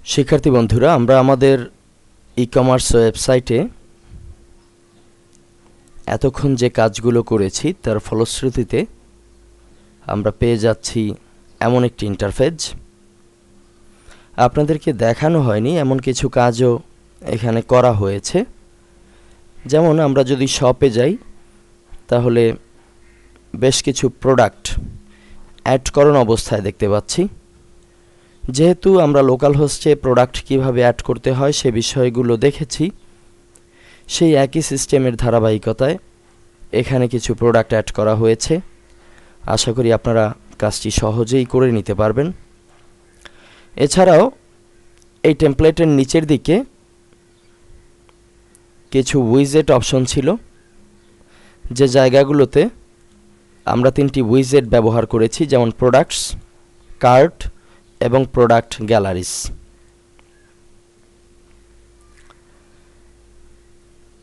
শিক্ষার্থী বন্ধুরা, আমরা আমাদের ই-কমার্স ওয়েবসাইটে এতক্ষণ যে কাজগুলো করেছি তার ফলশ্রুতিতে আমরা পেয়ে যাচ্ছি এমন একটি ইন্টারফেস। আপনাদেরকে দেখানো হয়নি এমন কিছু কাজও এখানে করা হয়েছে। যেমন আমরা যদি শপে যাই তাহলে বেশ কিছু প্রোডাক্ট অ্যাড করানো অবস্থায় দেখতে পাচ্ছি। যেহেতু আমরা লোকাল হোস্টে প্রোডাক্ট কিভাবে অ্যাড করতে হয় সে বিষয়গুলো দেখেছি, সেই একই সিস্টেমের ধারাবাহিকতায় এখানে কিছু প্রোডাক্ট অ্যাড করা হয়েছে। আশা করি আপনারা কাজটি সহজেই করে নিতে পারবেন। এছাড়াও এই টেমপ্লেটের নিচের দিকে কিছু উইজেট অপশন ছিল, যে জায়গাগুলোতে আমরা 3টি উইজেট ব্যবহার করেছি, যেমন প্রোডাক্টস, কার্ট এবং প্রোডাক্ট গ্যালারিজ।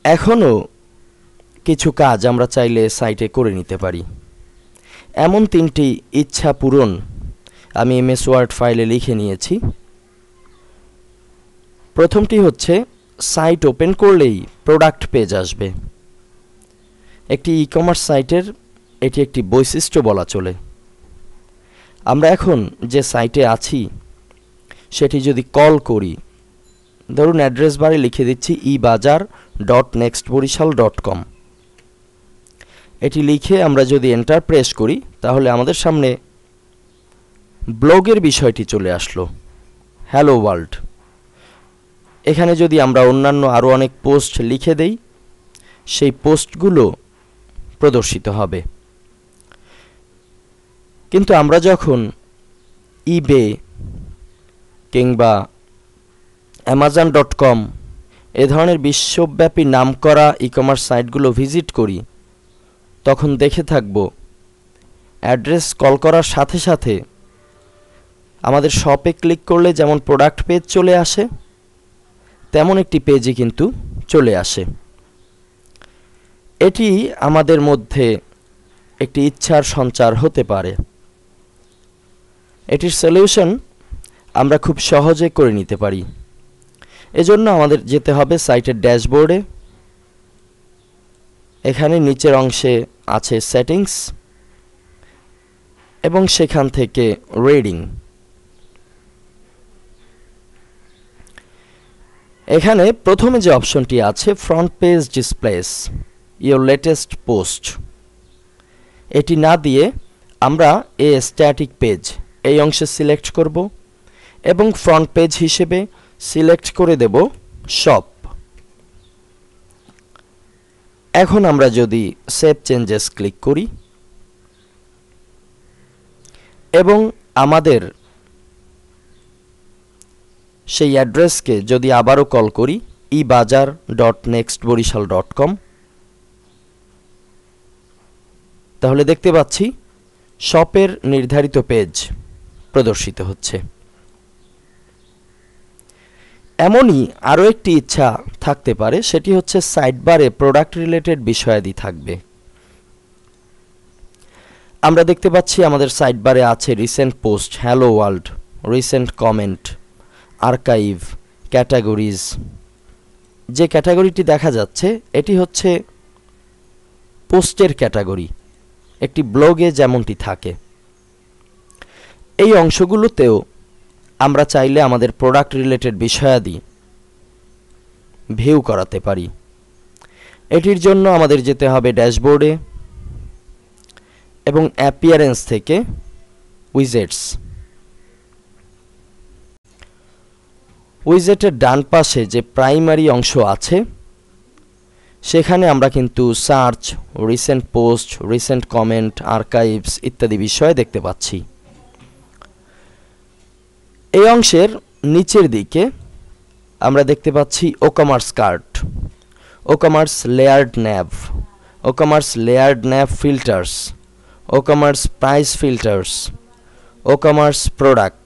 এখনও কিছু কাজ আমরা চাইলে সাইটে করে নিতে পারি। এমন 3টি ইচ্ছা পূরণ আমি এমএস ওয়ার্ড ফাইলে লিখে নিয়েছি। প্রথমটি হচ্ছে, সাইট ওপেন করলেই প্রোডাক্ট পেজ আসবে। একটি ই-কমার্স সাইটের এটি একটি বৈশিষ্ট্য বলা চলে। আমরা এখন যে সাইটে আছি সেটি যদি কল করি, ধরুন অ্যাড্রেস বারে লিখে দিচ্ছি ebazaar.nextborishal.com, এটি লিখে আমরা যদি এন্টার প্রেস করি তাহলে আমাদের সামনে ব্লগের বিষয়টি চলে আসলো, হ্যালো ওয়ার্ল্ড। এখানে যদি আমরা অন্যান্য আরও অনেক পোস্ট লিখে দেই সেই পোস্টগুলো প্রদর্শিত হবে। কিন্তু আমরা যখন ইবে কিংবা amazon.com এ ধরনের বিশ্বব্যাপী নামকরা ই-কমার্স সাইটগুলো ভিজিট করি, তখন দেখে থাকব অ্যাড্রেস কল করার সাথে সাথে আমাদের শপে ক্লিক করলে যেমন প্রোডাক্ট পেজ চলে আসে, তেমন একটি পেজই কিন্তু চলে আসে। এটি আমাদের মধ্যে একটি ইচ্ছার সঞ্চার হতে পারে। এটির সলিউশন আমরা খুব সহজে করে নিতে পারি। এজন্য আমাদের যেতে হবে সাইটের ড্যাশবোর্ডে। এখানে নিচের অংশে আছে সেটিংস এবং সেখান থেকে রিডিং। এখানে প্রথমে যে অপশনটি আছে, front page displace your latest post, এটি না দিয়ে আমরা এ স্ট্যাটিক পেজ এই অংশে সিলেক্ট করব এবং ফ্রন্ট পেজ হিসেবে সিলেক্ট করে দেব শপ। এখন আমরা যদি সেভ চেঞ্জেস ক্লিক করি এবং আমাদের সেই অ্যাড্রেসকে যদি আবারও কল করি ebazaar.nextborishal.com, তাহলে দেখতে পাচ্ছি শপের নির্ধারিত পেজ প্রদর্শিত হচ্ছে। এমনই আরও একটি ইচ্ছা থাকতে পারে, সেটি হচ্ছে সাইডবারে প্রোডাক্ট রিলেটেড বিষয়াদি থাকবে। আমরা দেখতে পাচ্ছি আমাদের সাইডবারে আছে recent post, hello world, recent comment, archive, categories. যে ক্যাটাগরিটি দেখা যাচ্ছে এটি হচ্ছে পোস্টের ক্যাটাগরি, একটি ব্লগে যেমনটি থাকে। এই অংশগুলোতেও আমরা চাইলে আমাদের প্রোডাক্ট রিলেটেড বিষয়াদি ভিউ করাতে পারি। এটির জন্য আমাদের যেতে হবে ড্যাশবোর্ডে এবং অ্যাপিয়ারেন্স থেকে উইজেটস। উইজেটের ডান পাশে যে প্রাইমারি অংশ আছে সেখানে আমরা কিন্তু search, recent post, recent comment, archives ইত্যাদি বিষয় দেখতে পাচ্ছি। এই অংশের নিচের দিকে আমরা দেখতে পাচ্ছি WooCommerce cart, WooCommerce layered nav, WooCommerce layered nav filters, WooCommerce price filters, WooCommerce product,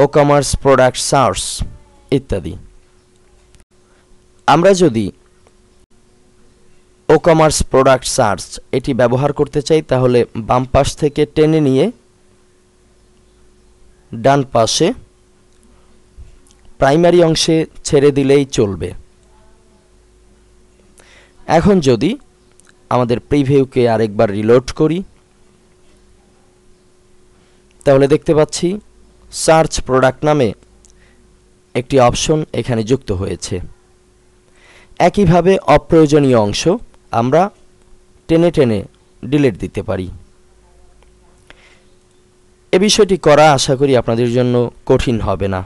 WooCommerce product search ইত্যাদি। আমরা যদি ও-কমার্স প্রোডাক্ট সার্চ এটি ব্যবহার করতে চাই তাহলে বাম পাশ থেকে টেনে নিয়ে ডান পাশে প্রাইমারি অংশে ছেড়ে দিলেই চলবে। এখন যদি আমাদের প্রিভিউকে আরেকবার রিলোড করি, তাহলে দেখতে পাচ্ছি সার্চ প্রোডাক্ট নামে একটি অপশন এখানে যুক্ত হয়েছে। একইভাবে অপ্রয়োজনীয় অংশ আমরা টেনে টেনে ডিলিট দিতে পারি। এ বিষয়টি করা আশা করি আপনাদের জন্য কঠিন হবে না।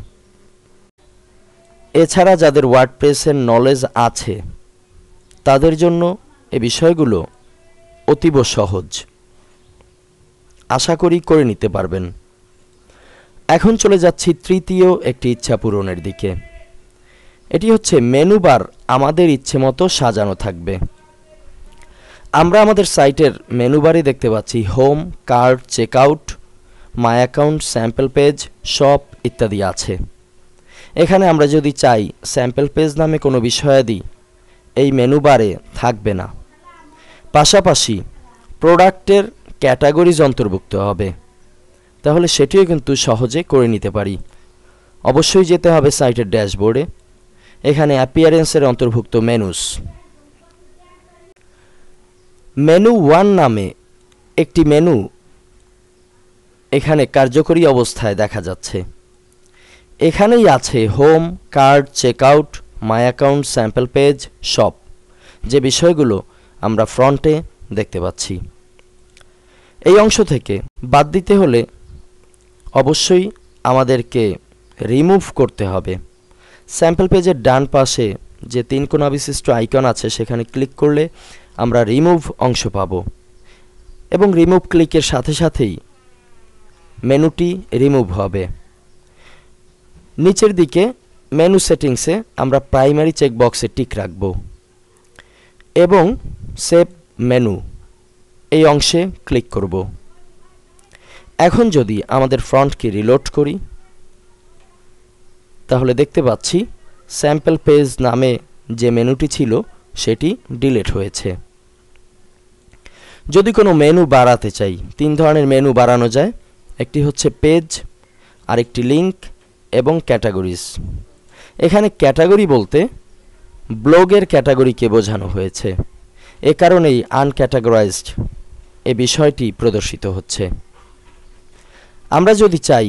এছাড়া যাদের ওয়ার্ডপ্রেসের নলেজ আছে তাদের জন্য এ বিষয়গুলো অতীব সহজ, আশা করি করে নিতে পারবেন। এখন চলে যাচ্ছি তৃতীয় একটি ইচ্ছা পূরণের দিকে। এটি হচ্ছে মেনু বার আমাদের ইচ্ছে মতো সাজানো থাকবে। আমরা আমাদের সাইটের মেনু বারে দেখতে পাচ্ছি home, cart, checkout, my account, sample page, shop ইত্যাদি আছে। এখানে আমরা যদি চাই স্যাম্পল পেজ নামে কোনো বিষয়াদি এই মেনু বারে থাকবে না, পাশাপাশি প্রোডাক্টের ক্যাটাগরিজ অন্তর্ভুক্ত হবে, তাহলে সেটিও কিন্তু সহজে করে নিতে পারি। অবশ্যই যেতে হবে সাইটের ড্যাশবোর্ডে। এখানে অ্যাপিয়ারেন্সের অন্তর্ভুক্ত মেনুস, মেনু 1 নামে একটি মেনু এখানে কার্যকরী অবস্থায় দেখা যাচ্ছে। এখানেই আছে home, cart, checkout, my account, sample page, shop, যে বিষয়গুলো আমরা ফ্রন্টে দেখতে পাচ্ছি। এই অংশ থেকে বাদ দিতে হলে অবশ্যই আমাদেরকে রিমুভ করতে হবে। স্যাম্পল পেজের ডান পাশে যে 3 কোণা বিশিষ্ট আইকন আছে সেখানে ক্লিক করলে আমরা রিমুভ অংশ পাব, এবং রিমুভ ক্লিকের সাথে সাথেই মেনুটি রিমুভ হবে। নিচের দিকে মেনু সেটিংসে আমরা প্রাইমারি চেকবক্সে টিক রাখব এবং সেভ মেনু এই অংশে ক্লিক করব। এখন যদি আমাদের ফ্রন্টকে রিলোড করি, তাহলে দেখতে পাচ্ছি স্যাম্পল পেজ নামে যে মেনুটি ছিল সেটি ডিলিট হয়েছে। যদি কোনো মেনু বাড়াতে চাই, 3 ধরনের মেনু বাড়ানো যায়। একটি হচ্ছে পেজ, আরেকটি লিঙ্ক এবং ক্যাটাগরিজ। এখানে ক্যাটাগরি বলতে ব্লগের ক্যাটাগরিকে বোঝানো হয়েছে, এ কারণেই আনক্যাটাগরাইজড এ বিষয়টি প্রদর্শিত হচ্ছে। আমরা যদি চাই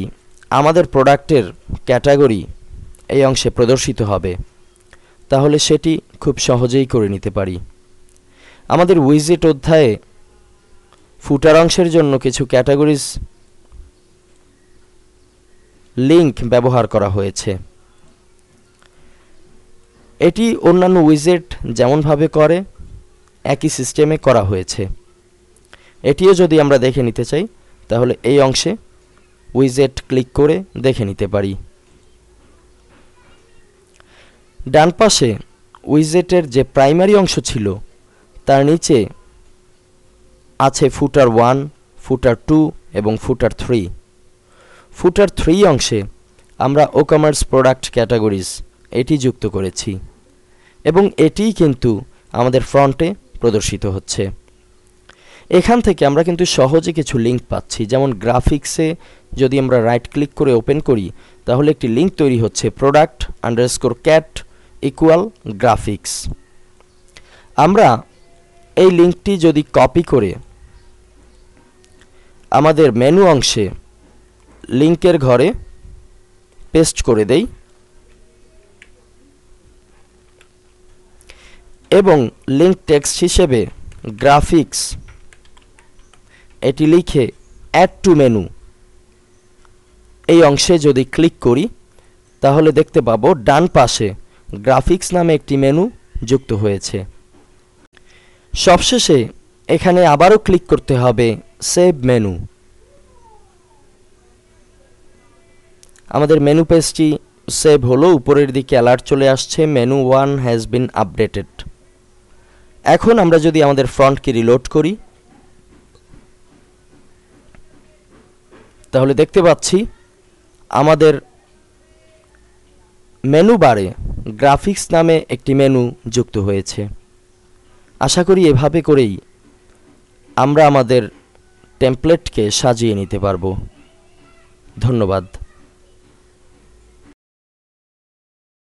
আমাদের প্রোডাক্টের ক্যাটাগরি এই অংশে প্রদর্শিত হবে, তাহলে সেটি খুব সহজেই করে নিতে পারি। আমাদের উইজেট অধ্যায়ে ফুটার অংশের জন্য কিছু ক্যাটাগরিজ লিঙ্ক ব্যবহার করা হয়েছে। এটি অন্যান্য উইজেট যেমনভাবে করে একই সিস্টেমে করা হয়েছে। এটিও যদি আমরা দেখে নিতে চাই, তাহলে এই অংশে উইজেট ক্লিক করে দেখে নিতে পারি। ডান পাশে উইজেটের যে প্রাইমারি অংশ ছিল তার নিচে আছে ফুটার 1, ফুটার 2 এবং ফুটার 3। ফুটার 3 অংশে আমরা ও-কমার্স প্রোডাক্ট ক্যাটাগরিজ এটি যুক্ত করেছি এবং এটিই কিন্তু আমাদের ফ্রন্টে প্রদর্শিত হচ্ছে। এখান থেকে আমরা কিন্তু সহজে কিছু লিঙ্ক পাচ্ছি, যেমন গ্রাফিক্সে যদি আমরা রাইট ক্লিক করে ওপেন করি, তাহলে একটি লিঙ্ক তৈরি হচ্ছে product_cat = graphics। আমরা এই লিঙ্কটি যদি কপি করে আমাদের মেনু অংশে লিঙ্কের ঘরে পেস্ট করে দেই এবং লিঙ্ক টেক্সট হিসেবে গ্রাফিক্স এটি লিখে অ্যাড টু মেনু এই অংশে যদি ক্লিক করি, তাহলে দেখতে পাবো ডান পাশে গ্রাফিক্স নামে একটি মেনু যুক্ত হয়েছে। সবশেষে এখানে আবারও ক্লিক করতে হবে সেভ মেনু। আমাদের মেনু পেজটি সেভ হলো, উপরের দিকে অ্যালার্ট চলে আসছে মেনু 1 হ্যাজ বিন আপডেটেড। এখন আমরা যদি আমাদের ফ্রন্টকে রিলোড করি, তাহলে দেখতে পাচ্ছি আমাদের মেনু বারে গ্রাফিক্স নামে একটি মেনু যুক্ত হয়েছে। আশা করি এভাবে করেই আমরা আমাদের টেমপ্লেটকে সাজিয়ে নিতে পারবো। ধন্যবাদ।